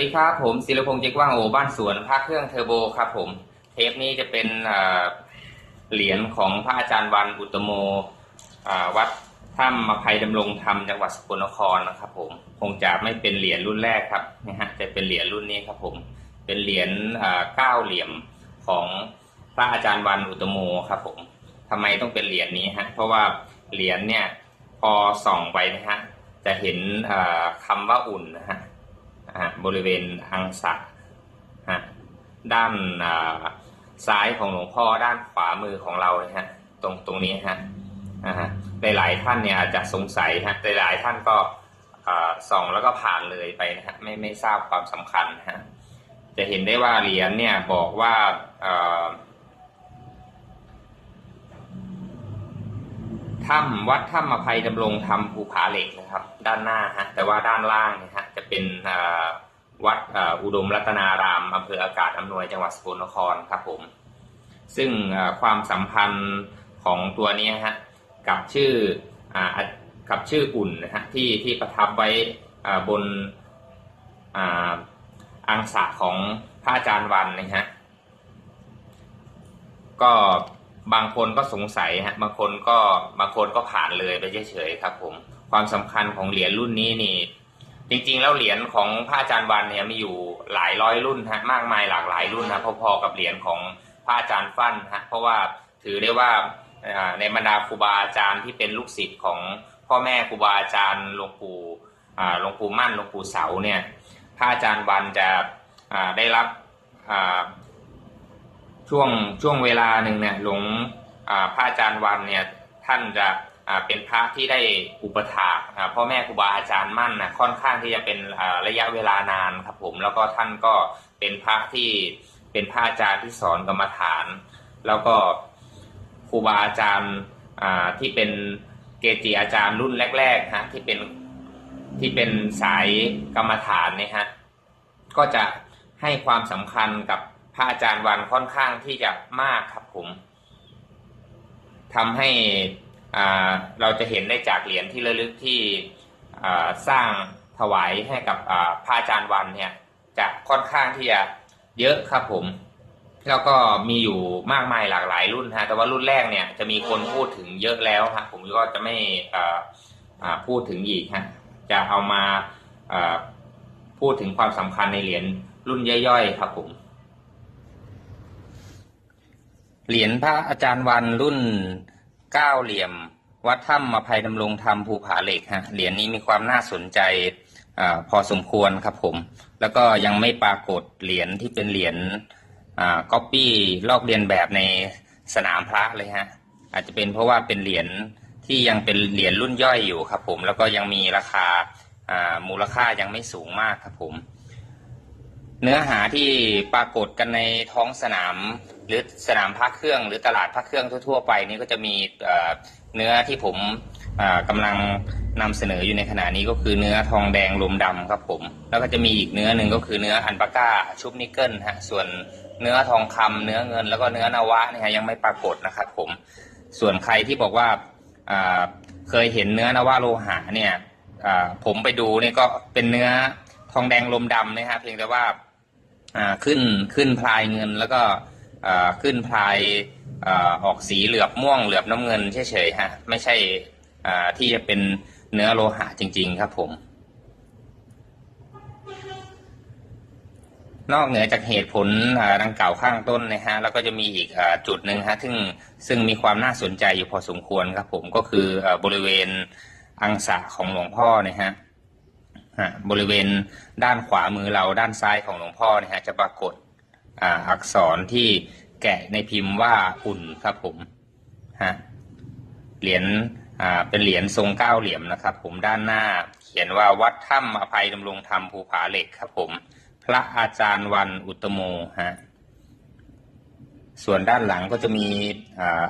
ดีครับผมศิลพงษ์เจ๊กว่างโอบ้านสวนพระเครื่องเทอร์โบครับผมเทปนี้จะเป็นเหรียญของพระอาจารย์วันอุตตโมวัดถ้ำอภัยดำรงธรรมจังหวัดสกลนครนะครับผมคงจะไม่เป็นเหรียญรุ่นแรกครับนะฮะจะเป็นเหรียญรุ่นนี้ครับผมเป็นเหรียญ9เหลี่ยมของพระอาจารย์วันอุตตโมครับผมทำไมต้องเป็นเหรียญนี้ฮะเพราะว่าเหรียญเนี่ยพอส่องไปนะฮะจะเห็นคำว่าอุ่นนะฮะบริเวณอังสะด้านซ้ายของหลวงพ่อด้านขวามือของเราฮะตรงนี้ฮะหลายท่านเนี่ยอาจจะสงสัยฮะหลายท่านก็ส่องแล้วก็ผ่านเลยไปนะฮะไม่ทราบความสำคัญฮะจะเห็นได้ว่าเหรียญเนี่ยบอกว่าวัดถ้ำอภัยดำรงธรรมภูผาเหล็กนะครับด้านหน้าฮะแต่ว่าด้านล่างเนี่ยฮะจะเป็นวัดอุดมรัตนารามอำเภออากาศอำนวยจังหวัดสกลนครครับผมซึ่งความสัมพันธ์ของตัวนี้ฮะกับชื่ออุ่นนะฮะที่ประทับไว้บนอังสะของพระอาจารย์วันนะฮะก็บางคนก็สงสัยฮะบางคนก็ผ่านเลยไปเฉยๆครับผมความสำคัญของเหรียญรุ่นนี้นี่จริงๆแล้วเหรียญของพระอาจารย์วันเนี่ยมีอยู่หลายร้อยรุ่นฮะมากมายหลากหลายรุ่นนะพอๆกับเหรียญของพระอาจารย์ฟั่นฮะเพราะว่าถือได้ว่าในบรรดาครูบาอาจารย์ที่เป็นลูกศิษย์ของพ่อแม่ครูบาอาจารย์หลวงปู่มั่นหลวงปู่เสาเนี่ยพระอาจารย์วันจะได้รับช่วงเวลาหนึ่งเนี่ยหลวงพระอาจารย์วันเนี่ยท่านจะเป็นพระที่ได้อุปถากพ่อแม่ครูบาอาจารย์มั่นนะค่อนข้างที่จะเป็นระยะเวลานานครับผมแล้วก็ท่านก็เป็นพระที่เป็นพระอาจารย์ที่สอนกรรมฐานแล้วก็ครูบาอาจารย์ที่เป็นเกจิอาจารย์รุ่นแรกๆฮะที่เป็นสายกรรมฐานเนี่ยฮะก็จะให้ความสำคัญกับพระอาจารย์วันค่อนข้างที่จะมากครับผมทำให้เราจะเห็นได้จากเหรียญที่ระลึกที่สร้างถวายให้กับพระอาจารย์วันเนี่ยจะค่อนข้างที่จะเยอะครับผมแล้วก็มีอยู่มากมายหลากหลายรุ่นฮะแต่ว่ารุ่นแรกเนี่ยจะมีคนพูดถึงเยอะแล้วฮะผมก็จะไม่พูดถึงอีกฮะจะเอามาพูดถึงความสำคัญในเหรียญรุ่นย่อยๆครับผมเหรียญพระอาจารย์วันรุ่น9เหลี่ยมวัดถ้ำอภัยดำรงธรรมภูผาเหล็กฮะเหรียญนี้มีความน่าสนใจพอสมควรครับผมแล้วก็ยังไม่ปรากฏเหรียญที่เป็นเหรียญก๊อปปี้ลอกเลียนแบบในสนามพระเลยฮะอาจจะเป็นเพราะว่าเป็นเหรียญที่ยังเป็นเหรียญรุ่นย่อยอยู่ครับผมแล้วก็ยังมีราคามูลค่ายังไม่สูงมากครับผมเนื้อหาที่ปรากฏกันในท้องสนามหรือสนามพระเครื่องหรือตลาดพระเครื่องทั่วๆไปนี่ก็จะมีเนื้อที่ผมกำลังนำเสนออยู่ในขณะนี้ก็คือเนื้อทองแดงลมดำครับผมแล้วก็จะมีอีกเนื้อหนึ่งก็คือเนื้ออัลปาก้าชุบนิกเกิลฮะส่วนเนื้อทองคำเนื้อเงินแล้วก็เนื้อนวะเนี่ยยังไม่ปรากฏนะครับผมส่วนใครที่บอกว่าเคยเห็นเนื้อนวะโลหะเนี่ยผมไปดูนี่ก็เป็นเนื้อทองแดงลมดำนะครับเพียงแต่ว่าขึ้นพลายเงินแล้วก็ขึ้นพลายออกสีเหลือบม่วงเหลือบน้ำเงินเฉยๆฮะไม่ใช่ที่จะเป็นเนื้อโลหะจริงๆครับผมนอกเหนือจากเหตุผลดังกล่าวข้างต้นนะฮะแล้วก็จะมีอีกจุดหนึ่งฮะซึ่งมีความน่าสนใจอยู่พอสมควรครับผมก็คือบริเวณอังสะของหลวงพ่อนะฮะบริเวณด้านขวามือเราด้านซ้ายของหลวงพ่อนะฮะจะปรากฏอักษรที่แกะในพิมพ์ว่าอุ่นครับผมเหรียญเป็นเหรียญทรง9เหลี่ยมนะครับผมด้านหน้าเขียนว่าวัดถ้ำอภัยดำรงธรรมภูผาเหล็กครับผมพระอาจารย์วันอุตตโมส่วนด้านหลังก็จะมี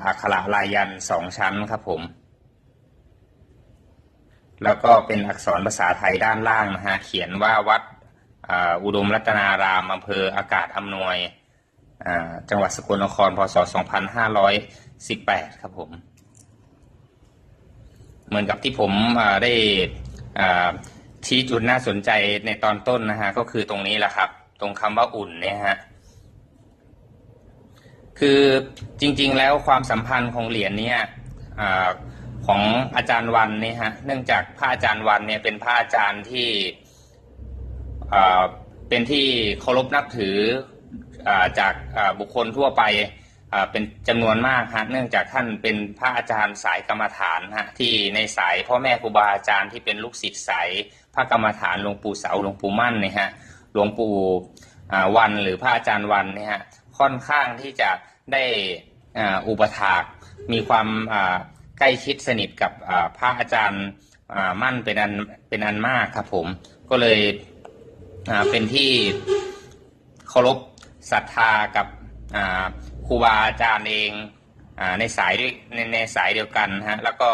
อักขระลายยันต์2ชั้นครับผมแล้วก็เป็นอักษรภาษาไทยด้านล่างนะฮะเขียนว่าวัดอุดมรัตนารามอำเภออากาศอำนวยจังหวัดสกลนครพ.ศ. 2518ครับผมเหมือนกับที่ผมได้ ชี้จุดน่าสนใจในตอนต้นนะฮะก็คือตรงนี้แหละครับตรงคำว่าอุ่นเนี่ยฮะคือจริงๆแล้วความสัมพันธ์ของเหรียญนี้ของอาจารย์วันเนี่ยฮะเนื่องจากพระอาจารย์วันเนี่ยเป็นพระอาจารย์ที่เป็นที่เคารพนับถือจากบุคคลทั่วไปเป็นจำนวนมากฮะเนื่องจากท่านเป็นพระอาจารย์สายกรรมฐานฮะที่ในสายพ่อแม่ครูบาอาจารย์ที่เป็นลูกศิษย์สายพระกรรมฐานหลวงปู่เสาหลวงปู่มั่นเนี่ยฮะหลวงปู่วันหรือพระอาจารย์วันเนี่ยฮะค่อนข้างที่จะได้อุปถากมีความใกล้ชิดสนิทกับพระอาจารย์มั่นเป็นอันมากครับผมก็เลยเป็นที่เคารพศรัทธากับครูบาอาจารย์เองในสายเดียวกันฮะแล้วก็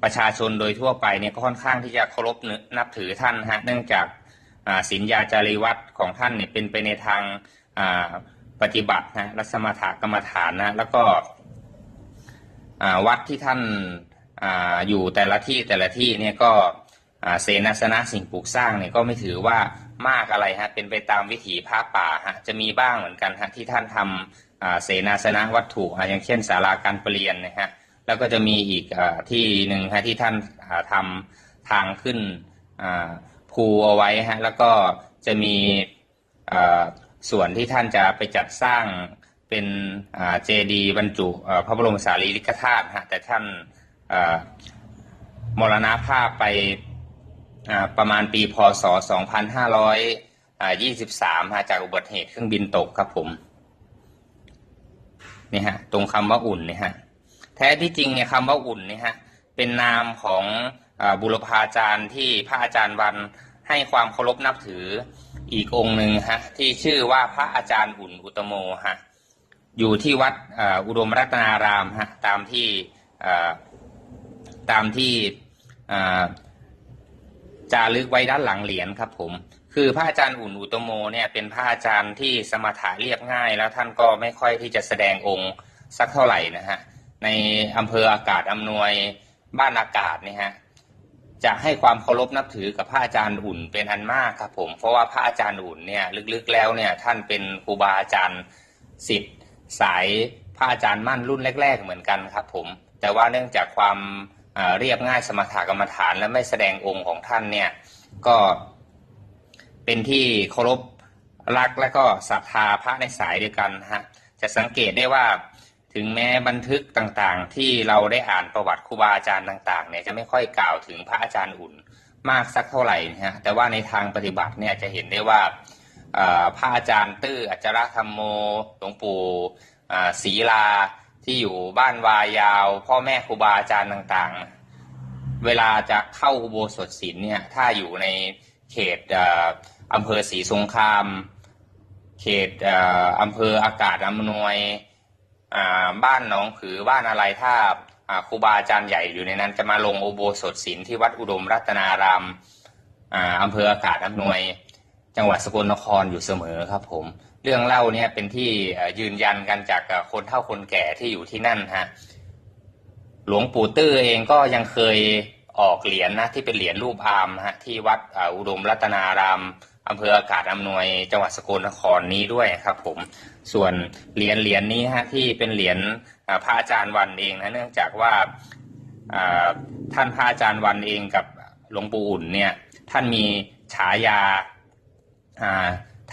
ประชาชนโดยทั่วไปเนี่ยก็ค่อนข้างที่จะเคารพนับถือท่านฮะเนื่องจากศีลยาจารีวัตรของท่านเนี่ยเป็นไปในทางปฏิบัตินะและสมถกรรมฐานนะแล้วก็วัดที่ท่านอยู่แต่ละที่เนี่ยก็เสนาสนะสิ่งปลูกสร้างเนี่ยก็ไม่ถือว่ามากอะไรฮะเป็นไปตามวิถีพระป่าฮะจะมีบ้างเหมือนกันฮะที่ท่านทำเสนาสนะวัตถุอย่างเช่นศาลาการประเรียนนะฮะแล้วก็จะมีอีกที่หนึ่งฮะที่ท่านทำทางขึ้นภูเอาไว้ฮะแล้วก็จะมีส่วนที่ท่านจะไปจัดสร้างเป็นเจดีย์บรรจุพระบรมสารีริกธาตุฮะแต่ท่านมรณภาพไปประมาณปีพ.ศ. 2523ฮะจากอุบัติเหตุเครื่องบินตกครับผมนี่ฮะตรงคำว่าอุ่นเนี่ยฮะแท้ที่จริงเนี่ยคำว่าอุ่นเนี่ยฮะเป็นนามของบุรพาจารย์ที่พระอาจารย์วันให้ความเคารพนับถืออีกองค์หนึ่งฮะที่ชื่อว่าพระอาจารย์อุ่นอุตโมฮะอยู่ที่วัดอุดมรัตนารามฮะตามที่จารึกไว้ด้านหลังเหรียญครับผมคือพระอาจารย์อุ่นอุตโมเนี่ยเป็นพระอาจารย์ที่สมถะเรียบง่ายแล้วท่านก็ไม่ค่อยที่จะแสดงองค์สักเท่าไหร่นะฮะในอำเภออากาศอำนวยบ้านอากาศเนี่ยฮะจะให้ความเคารพนับถือกับพระอาจารย์อุ่นเป็นอันมากครับผมเพราะว่าพระอาจารย์อุ่นเนี่ยลึกๆแล้วเนี่ยท่านเป็นครูบาอาจารย์ศิษย์สายพระอาจารย์มั่นรุ่นแรกๆเหมือนกันครับผมแต่ว่าเนื่องจากความเรียบง่ายสมถกรรมฐานและไม่แสดงองค์ของท่านเนี่ยก็เป็นที่เคารพรักและก็ศรัทธาพระในสายเดียวกันฮะจะสังเกตได้ว่าถึงแม้บันทึกต่างๆที่เราได้อ่านประวัติครูบาอาจารย์ต่างๆเนี่ยจะไม่ค่อยกล่าวถึงพระอาจารย์อุ่นมากสักเท่าไหร่นะฮะแต่ว่าในทางปฏิบัติเนี่ยจะเห็นได้ว่าพระอาจารย์ตื้ออัจฉรธรรมโมหลวงปู่ศรีลาที่อยู่บ้านวายาวพ่อแม่ครูบาอาจารย์ต่างๆเวลาจะเข้าอุโบสถศีลเนี่ยถ้าอยู่ในเขตอำเภอศรีสงครามเขตอำเภออากาศอำนวยบ้านหนองผือบ้านอะไรถ้าครูบาอาจารย์ใหญ่อยู่ในนั้นจะมาลงอุโบสถศีลที่วัดอุดมรัตนารามอำเภออากาศอำนวยจังหวัดสกลนครอยู่เสมอครับผมเรื่องเล่าเนี่ยเป็นที่ยืนยันกันจากคนเฒ่าคนแก่ที่อยู่ที่นั่นฮะหลวงปู่ตื้อเองก็ยังเคยออกเหรียญนะที่เป็นเหรียญรูปอาร์มฮะที่วัดอุดมรัตนารามอำเภออากาศอำนวยจังหวัดสกลนครนี้ด้วยครับผมส่วนเหรียญนี้ฮะที่เป็นเหรียญพระอาจารย์วันเองนะเนื่องจากว่าท่านพระอาจารย์วันเองกับหลวงปู่อุ่นเนี่ยท่านมีฉายา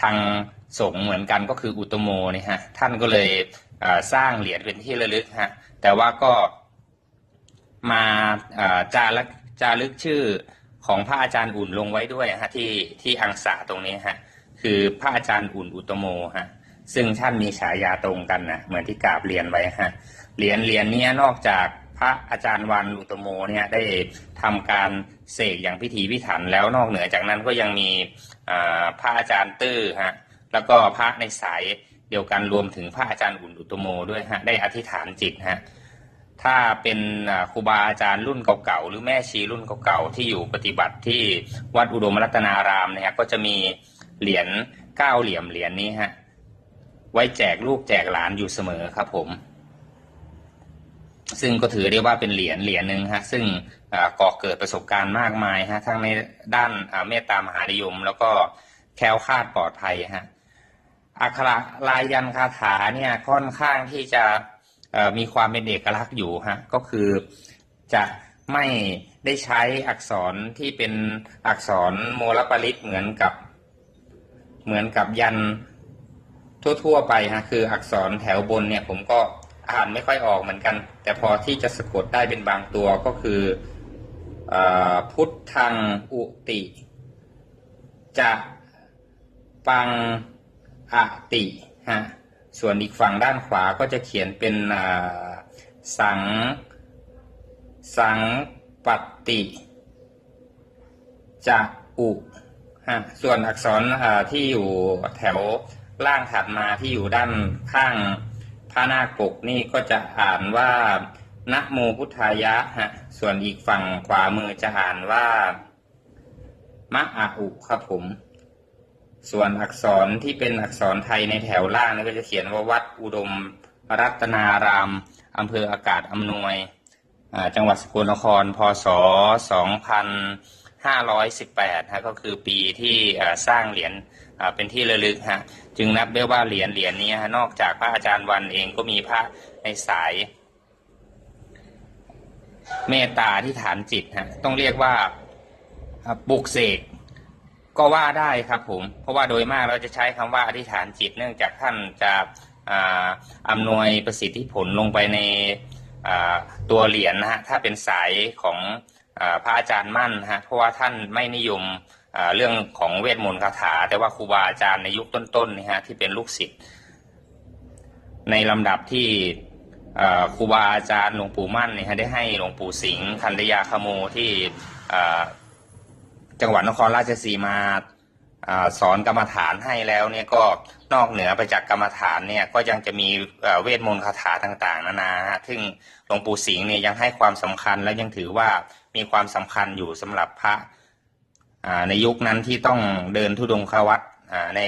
ทางสงฆ์เหมือนกันก็คืออุตโมเนี่ยฮะท่านก็เลยสร้างเหรียญเป็นที่ระลึกฮะแต่ว่าก็มาจารึกชื่อของพระอาจารย์อุ่นลงไว้ด้วยฮะที่อังสะตรงนี้ฮะคือพระอาจารย์อุ่นอุตโมฮะซึ่งท่านมีฉายาตรงกันนะเหมือนที่กราบเรียนไว้ฮะเหรียญนี้นอกจากพระอาจารย์วันอุตโมเนี่ยได้ทำการเสกอย่างพิถีพิถันแล้วนอกเหนือจากนั้นก็ยังมีพระอาจารย์ตื้อฮะแล้วก็พระในสายเดียวกันรวมถึงพระอาจารย์อุ่นอุตโมด้วยฮะได้อธิษฐานจิตฮะถ้าเป็นครูบาอาจารย์รุ่นเก่าๆหรือแม่ชีรุ่นเก่าๆที่อยู่ปฏิบัติที่วัดอุดมรัตนารามเนี่ยก็จะมีเหรียญ9เหรียญนี้ฮะไว้แจกลูกแจกหลานอยู่เสมอครับผม ซึ่งก็ถือได้ว่าเป็นเหรียญหนึ่งฮะซึ่งก่อเกิดประสบการณ์มากมายฮะทั้งในด้านเมตตามหานิยมแล้วก็แคล้วคลาดปลอดภัยฮะอักขระลายยันคาถาเนี่ยค่อนข้างที่จะมีความเป็นเอกลักษณ์อยู่ฮะก็คือจะไม่ได้ใช้อักษรที่เป็นอักษรโมลปริตเหมือนกับยันทั่วๆไปฮะคืออักษรแถวบนเนี่ยผมก็อ่านไม่ค่อยออกเหมือนกันแต่พอที่จะสะกดได้เป็นบางตัวก็คือพุทธังอุติจะปังอติฮะส่วนอีกฝั่งด้านขวาก็จะเขียนเป็นสังปัตติจะอุฮะส่วนอักษรที่อยู่แถวล่างถัดมาที่อยู่ด้านข้างพระนาคปกนี่ก็จะอ่านว่านะโมพุทธายะฮะส่วนอีกฝั่งขวามือจะอ่านว่ามะอาอุครับผมส่วนอักษรที่เป็นอักษรไทยในแถวล่างนี่ก็จะเขียนว่าวัดอุดมรัตนารามอำเภออากาศอำนวยจังหวัดสกลนครพศ2518ฮะก็คือปีที่สร้างเหรียญเป็นที่ระลึกฮะจึงนับได้ว่าเหรียญนี้ฮะนอกจากพระอาจารย์วันเองก็มีพระในสายเมตตาที่ฐานจิตฮะต้องเรียกว่าปลุกเสกก็ว่าได้ครับผมเพราะว่าโดยมากเราจะใช้คำว่าอธิษฐานจิตเนื่องจากท่านจะอำนวยประสิทธิผลลงไปในตัวเหรียญนะฮะถ้าเป็นสายของพระอาจารย์มั่นฮะเพราะว่าท่านไม่นิยมเรื่องของเวทมนต์คาถาแต่ว่าครูบาอาจารย์ในยุคต้นๆนี่ฮะที่เป็นลูกศิษย์ในลำดับที่ครูบาอาจารย์หลวงปู่มั่นเนี่ยได้ให้หลวงปู่สิงห์คันธยาคโมที่จังหวัดนครราชสีมาสอนกรรมฐานให้แล้วเนี่ยก็นอกเหนือไปจากกรรมฐานเนี่ยก็ยังจะมีเวทมนต์คาถาต่างๆนานาฮะซึ่งหลวงปู่สิงห์เนี่ยยังให้ความสำคัญและยังถือว่ามีความสำคัญอยู่สำหรับพระในยุคนั้นที่ต้องเดินธุดงควัตรใน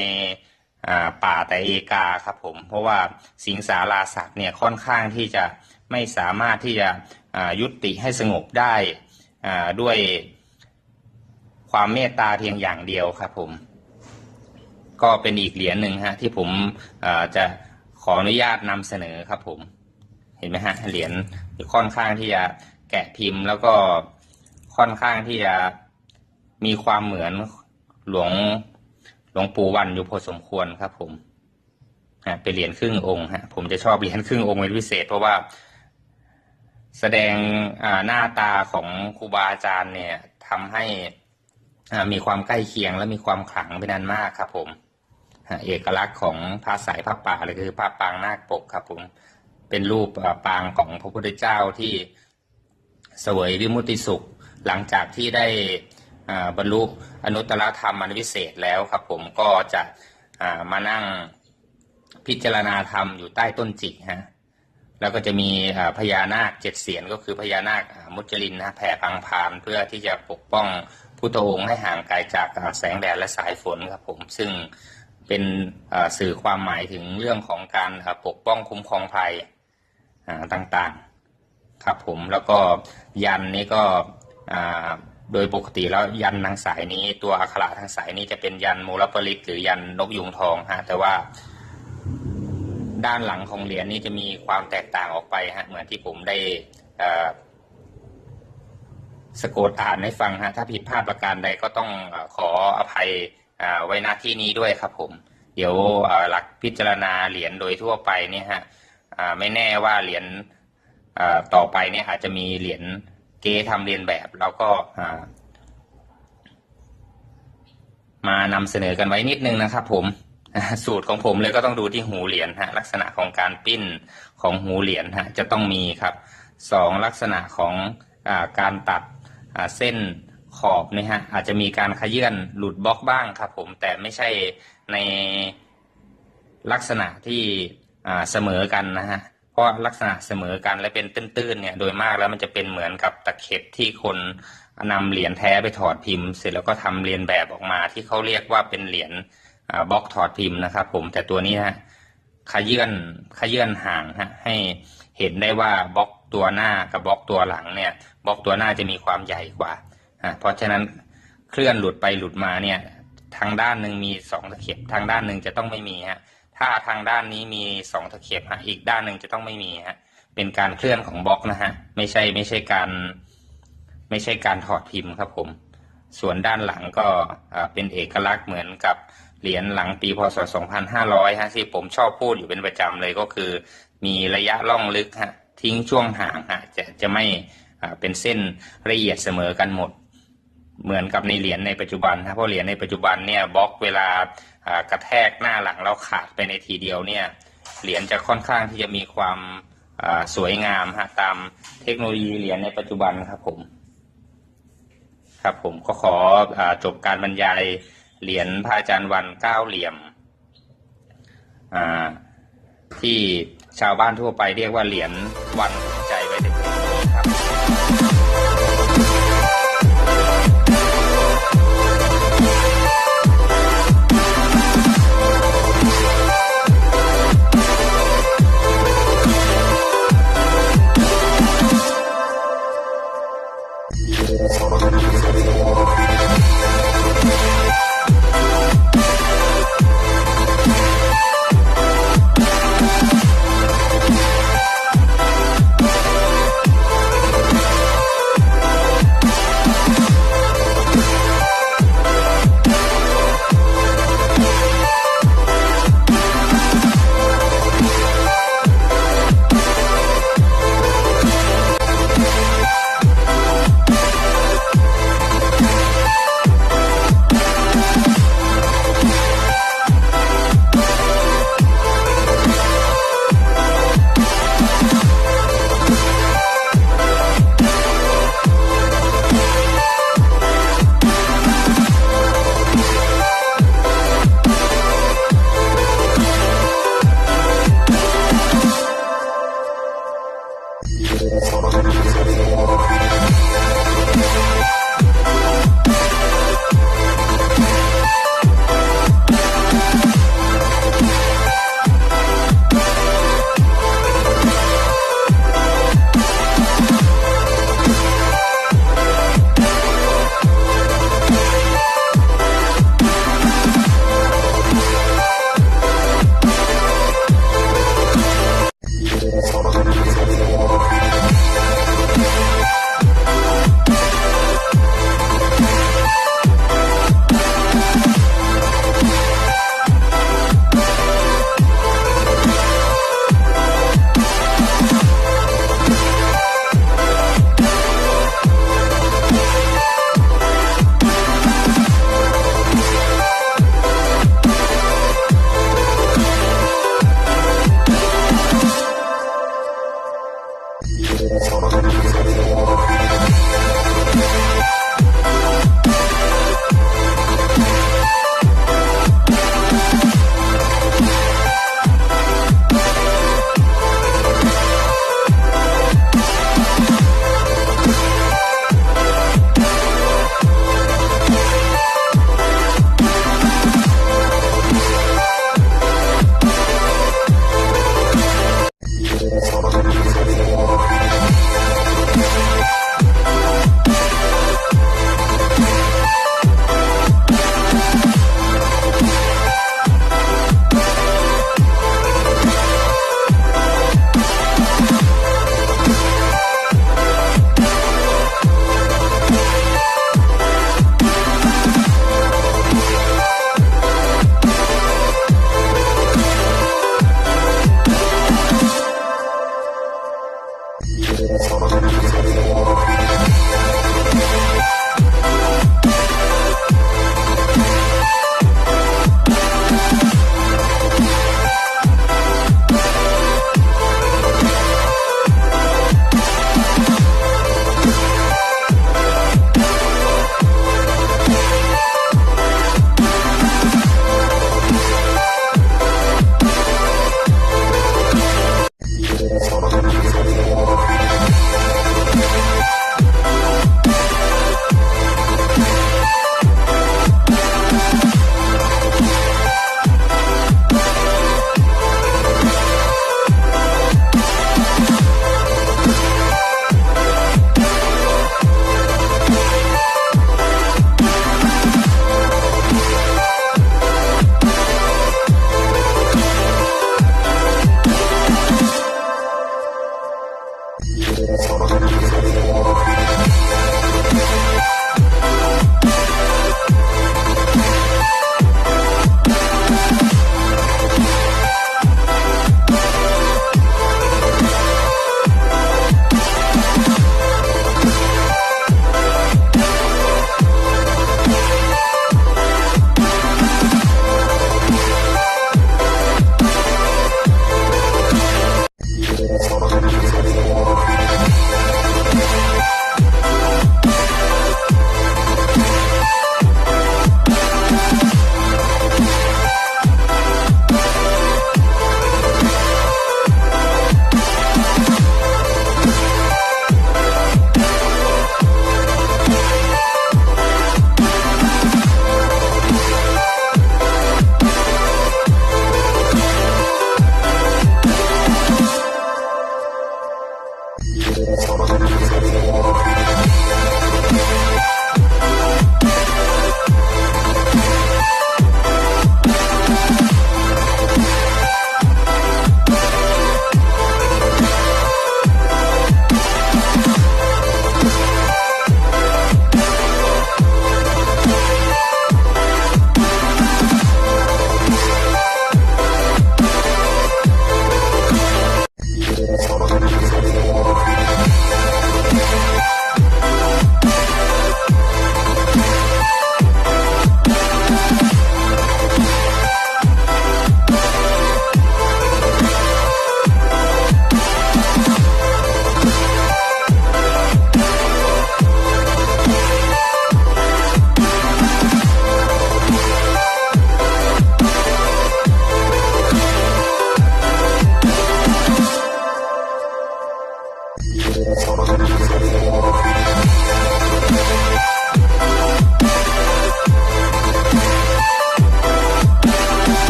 ป่าแต่เอกาครับผมเพราะว่าสิงสาราสัตว์เนี่ยค่อนข้างที่จะไม่สามารถที่จะยุติให้สงบได้ด้วยความเมตตาเพียงอย่างเดียวครับผมก็เป็นอีกเหรียญหนึ่งฮะที่ผมจะขออนุญาตนำเสนอครับผมเห็นไหมฮะเหรียญค่อนข้างที่จะแกะพิมพ์แล้วก็ค่อนข้างที่จะมีความเหมือนหลวงปู่วันอยู่พอสมควรครับผมเป็นเหรียญครึ่งองค์ฮะผมจะชอบเหรียญครึ่งองค์เป็นพิเศษเพราะว่าแสดงหน้าตาของครูบาอาจารย์เนี่ยทำให้มีความใกล้เคียงและมีความขลังเป็นอันมากครับผมเอกลักษณ์ของพระสายพระป่าเลยคือพระปางนาคปกครับผมเป็นรูปปางของพระพุทธเจ้าที่เสวยวิมุตติสุขหลังจากที่ได้บรรลุอนุตตรธรรมอันวิเศษแล้วครับผมก็จะมานั่งพิจารณาธรรมอยู่ใต้ต้นจิกฮะแล้วก็จะมีพญานาค7เสียนก็คือพญานาคมุจลินนะแผ่พังพานเพื่อที่จะปกป้องพุทธองค์ให้ห่างไกลจากแสงแดดและสายฝนครับผมซึ่งเป็นสื่อความหมายถึงเรื่องของการปกป้องคุ้มครองภัยต่างๆครับผมแล้วก็ยันนี้ก็โดยปกติแล้วยันทางสายนี้ตัวอักขระทางสายนี้จะเป็นยันมูลปริตหรือยันนกยุงทองฮะแต่ว่าด้านหลังของเหรียญนี้จะมีความแตกต่างออกไปฮะเหมือนที่ผมได้สะกดอ่านให้ฟังฮะถ้าผิดพลาดประการใดก็ต้องขออภัยไว้ณที่นี้ด้วยครับผมเดี๋ยวหลักพิจารณาเหรียญโดยทั่วไปเนี่ยฮะไม่แน่ว่าเหรียญต่อไปเนี่ยอาจจะมีเหรียญเก๊ทำเรียนแบบแล้วก็มานำเสนอกันไว้นิดนึงนะครับผมสูตรของผมเลยก็ต้องดูที่หูเหรียญฮะลักษณะของการปิ้นของหูเหรียญฮะจะต้องมีครับ2ลักษณะของการตัดเส้นขอบเนี่ยฮะอาจจะมีการขยื่นหลุดบล็อกบ้างครับผมแต่ไม่ใช่ในลักษณะที่เสมอกันนะฮะเพราะลักษณะเสมอกันและเป็นตื้นๆเนี่ยโดยมากแล้วมันจะเป็นเหมือนกับตะเข็บที่คนนำเหรียญแท้ไปถอดพิมพ์เสร็จแล้วก็ทำเรียนแบบออกมาที่เขาเรียกว่าเป็นเหรียญบล็อกถอดพิมพ์นะครับผมแต่ตัวนี้ฮะขยื่นห่างฮะให้เห็นได้ว่าบล็อก ตัวหน้ากับบล็อกตัวหลังเนี่ยบล็อกตัวหน้าจะมีความใหญ่กว่าเพราะฉะนั้นเคลื่อนหลุดไปหลุดมาเนี่ยทางด้านหนึ่งมี2ตะเข็บทางด้านหนึ่งจะต้องไม่มีถ้าทางด้านนี้มี2ตะเข็บอีกด้านหนึ่งจะต้องไม่มีเป็นการเคลื่อนของบล็อกนะฮะไม่ใช่การถอดพิมพ์ครับผมส่วนด้านหลังก็เป็นเอกลักษณ์เหมือนกับเหรียญหลังปีพศ 2500ที่ผมชอบพูดอยู่เป็นประจำเลยก็คือมีระยะล่องลึกทิ้งช่วงห่างจะไม่เป็นเส้นละเอียดเสมอกันหมดเหมือนกับในเหรียญในปัจจุบันเพราะเหรียญในปัจจุบันเนี่ยบล็อกเวลากระแทกหน้าหลังแล้วขาดไปในทีเดียวเนี่ยเหรียญจะค่อนข้างที่จะมีความสวยงามตามเทคโนโลยีเหรียญในปัจจุบันครับผมก็ขอจบการบรรยายเหรียญพระอาจารย์วัน9เหลี่ยมที่ชาวบ้านทั่วไปเรียกว่าเหรียญวันใจไว้ในที่นี้ครับ